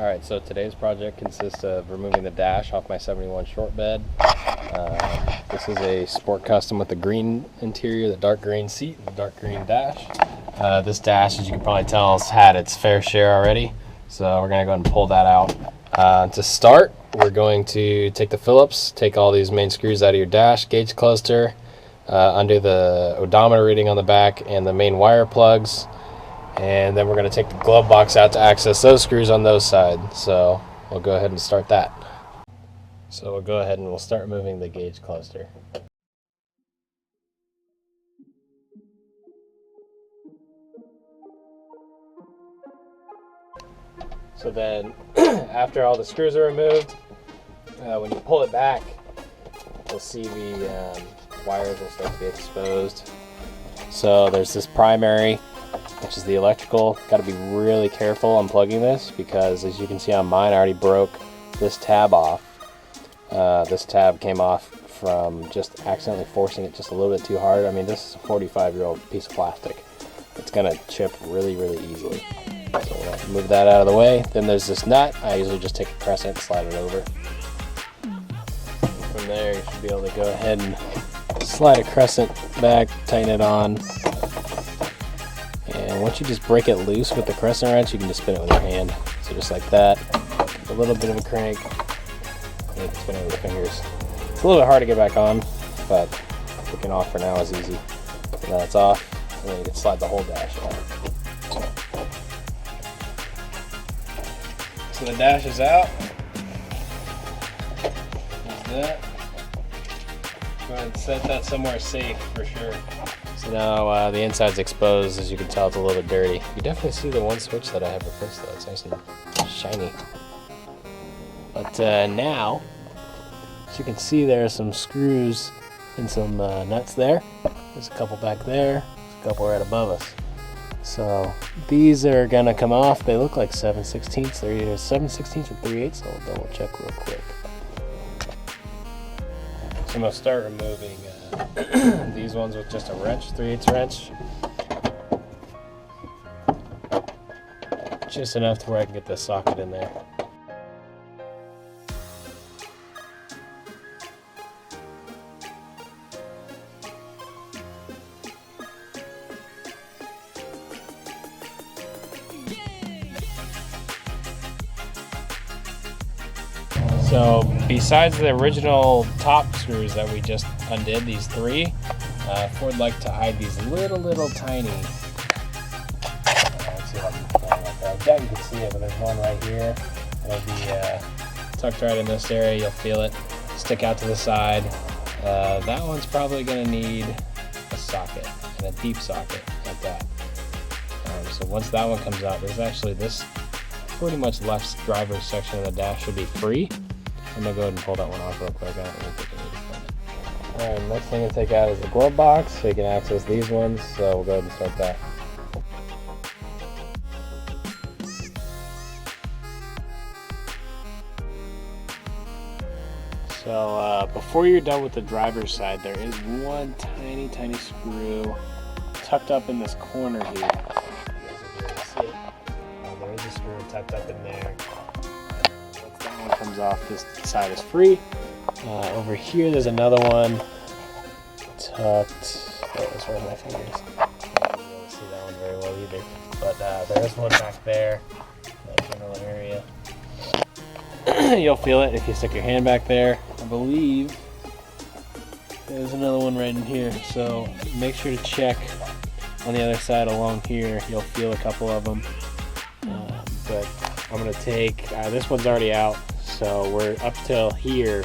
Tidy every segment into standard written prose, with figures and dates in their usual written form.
Alright, so today's project consists of removing the dash off my 71 short bed. This is a Sport Custom with the green interior, the dark green seat, and the dark green dash. This dash, as you can probably tell, has had its fair share already, so we're going to go ahead and pull that out. To start, we're going to take the Phillips, take all these main screws out of your dash, gauge cluster, undo the odometer reading on the back, and the main wire plugs. And then we're going to take the glove box out to access those screws on those sides. So we'll go ahead and start that. So we'll go ahead and we'll start removing the gauge cluster. So then after all the screws are removed, when you pull it back, you'll see the wires will start to be exposed. So there's this primary, which is the electrical. Got to be really careful unplugging this because, as you can see on mine, I already broke this tab off. This tab came off from just accidentally forcing it just a little bit too hard. I mean, this is a 45-year-old piece of plastic. It's gonna chip really, really easily. So we'll move that out of the way. Then there's this nut. I usually just take a crescent and slide it over. From there, you should be able to go ahead and slide a crescent back, tighten it on. And once you just break it loose with the crescent wrench, you can just spin it with your hand. So just like that, a little bit of a crank, and you can spin it with your fingers. It's a little bit hard to get back on, but taking off for now is easy. So that's off, and then you can slide the whole dash out. So the dash is out. There's that. Go ahead and set that somewhere safe for sure. So now the inside's exposed. As you can tell, it's a little bit dirty. You can definitely see the one switch that I have replaced though. It's nice and shiny. But now, as you can see, there are some screws and some nuts there. There's a couple back there. There's a couple right above us. So these are gonna come off. They look like 7/16. They're either 7/16 or 3/8. So I'll double check real quick. So I'm gonna start removing these ones with just a wrench, 3/8 wrench. Just enough to where I can get the socket in there. So besides the original top screws that we just undid, these three, Ford liked to hide these little tiny, let's see if I can find that. I doubt you can see it, but there's one right here. It'll be tucked right in this area. You'll feel it stick out to the side. That one's probably going to need a socket, and a deep socket like that. So once that one comes out, there's actually this pretty much left driver's section of the dash should be free. I'm going to go ahead and pull that one off real quick. I don't really think I need to find it. Alright, next thing to take out is the glove box, so you can access these ones. So we'll go ahead and start that. So before you're done with the driver's side, there is one tiny screw tucked up in this corner here. You guys will be able to see it. There is a screw tucked up in there. One comes off, this side is free. Over here there's another one tucked. Oh, that's right in my fingers. I don't be able to see that one very well either. But there's one back there, that general area. You'll feel it if you stick your hand back there. I believe there's another one right in here, so make sure to check on the other side along here. You'll feel a couple of them. But I'm going to take, this one's already out, so we're up till here,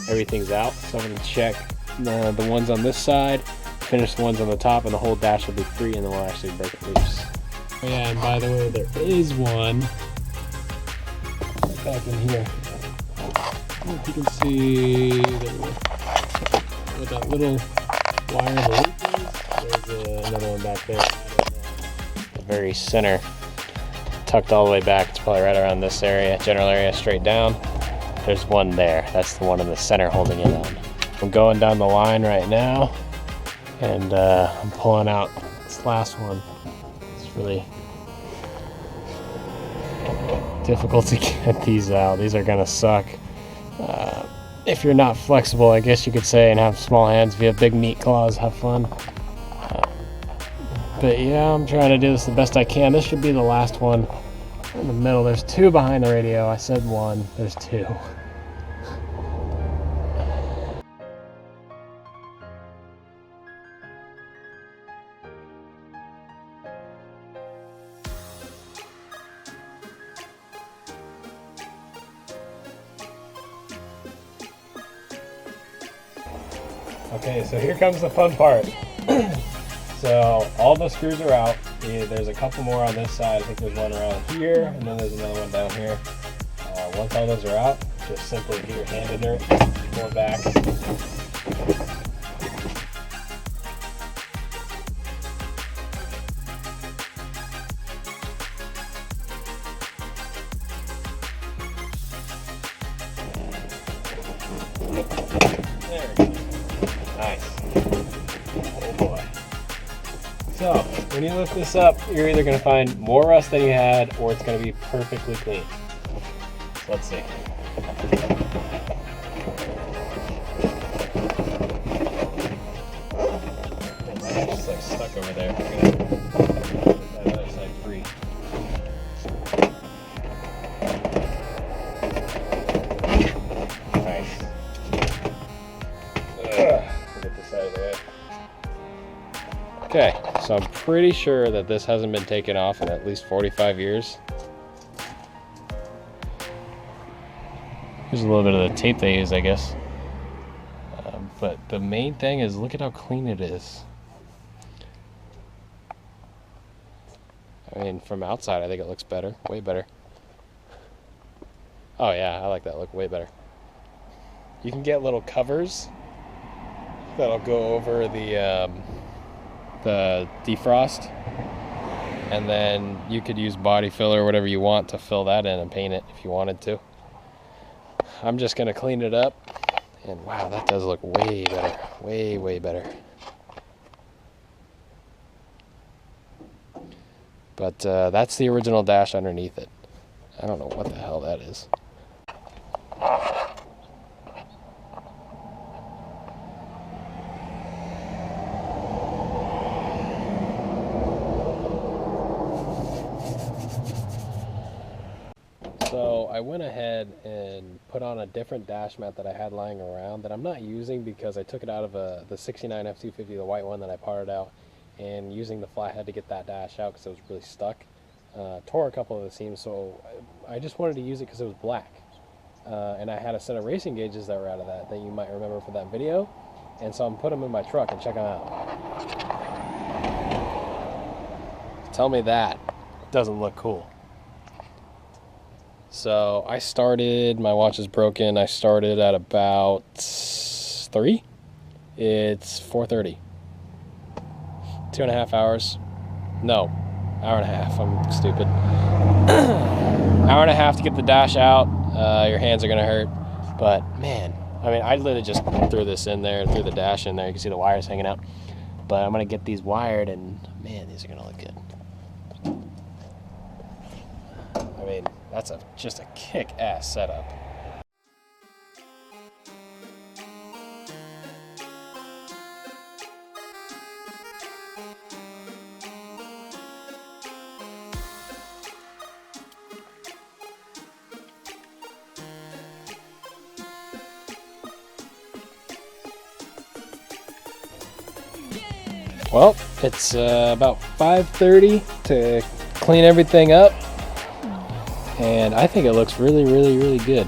everything's out. So I'm going to check the ones on this side, finish the ones on the top, and the whole dash will be free, and then we'll actually break it loose. Oh yeah, and by the way, there is one back in here. If you can see with that little wire underneath, there's another one back there. The very center. Tucked all the way back. It's probably right around this area, general area, straight down. There's one there. That's the one in the center holding it on. I'm going down the line right now, and I'm pulling out this last one. It's really difficult to get these out. These are gonna suck. If you're not flexible, I guess you could say, and have small hands. If you have big meat claws, have fun. But yeah, I'm trying to do this the best I can. This should be the last one. In the middle, there's 2 behind the radio. I said 1, there's 2. Okay, so here comes the fun part. So all the screws are out. There's a couple more on this side. I think there's one around here, and then there's another one down here. Once all those are out, just simply get your hand under it, pull it back. There we go. Nice. Oh boy. So, when you lift this up, you're either going to find more rust than you had, or it's going to be perfectly clean. So let's see. My hand's just like stuck over there. I'm going to get that other side free. Nice. Get this out of the way. Okay, so I'm pretty sure that this hasn't been taken off in at least 45 years. Here's a little bit of the tape they use, I guess. But the main thing is, look at how clean it is. I mean, from outside, I think it looks better, way better. Oh yeah, I like that look way better. You can get little covers that'll go over the defrost, and then you could use body filler or whatever you want to fill that in and paint it if you wanted to. I'm just gonna clean it up, and wow, that does look way better, way better. But that's the original dash underneath it. I don't know what the hell that is. So I went ahead and put on a different dash mat that I had lying around that I'm not using because I took it out of the 69 F250, the white one that I parted out, and using the flathead to get that dash out because it was really stuck. Tore a couple of the seams, so I just wanted to use it because it was black. And I had a set of racing gauges that were out of that you might remember from that video, and so I'm putting them in my truck and check them out. Tell me that doesn't look cool. So I started, my watch is broken, I started at about 3. It's 4:30. 2.5 hours. No, hour and a half, I'm stupid. Hour and a half to get the dash out. Your hands are gonna hurt, but man, I mean, I literally just threw this in there, threw the dash in there. You can see the wires hanging out, but I'm gonna get these wired, and man, these are gonna look good. I mean, that's just a kick-ass setup. Well, it's about 5:30 to clean everything up, and I think it looks really good.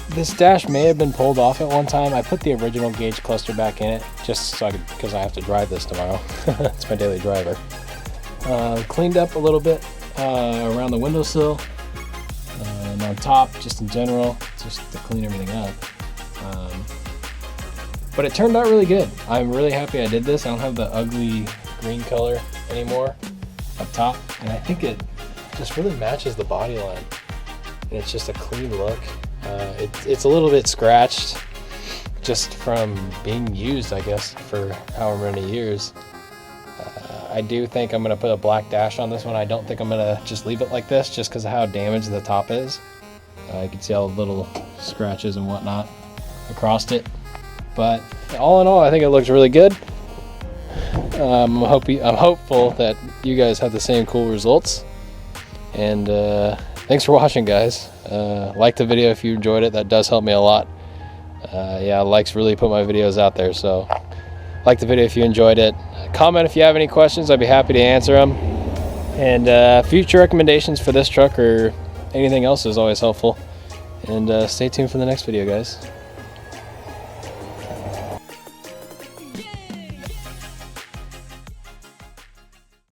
This dash may have been pulled off at one time. I put the original gauge cluster back in it just so because I have to drive this tomorrow. It's my daily driver. Cleaned up a little bit around the windowsill and on top, just in general, just to clean everything up. But it turned out really good. I'm really happy I did this. I don't have the ugly green color anymore up top, and I think it just really matches the body line. And it's just a clean look. It's a little bit scratched just from being used, I guess, for however many years. I do think I'm going to put a black dash on this one. I don't think I'm going to just leave it like this just because of how damaged the top is. You can see all the little scratches and whatnot across it. But all in all, I think it looks really good. I'm hopeful that you guys have the same cool results. And thanks for watching, guys. Like the video if you enjoyed it. That does help me a lot. Yeah, likes really put my videos out there. So like the video if you enjoyed it. Comment if you have any questions. I'd be happy to answer them. And future recommendations for this truck or anything else is always helpful. And stay tuned for the next video, guys.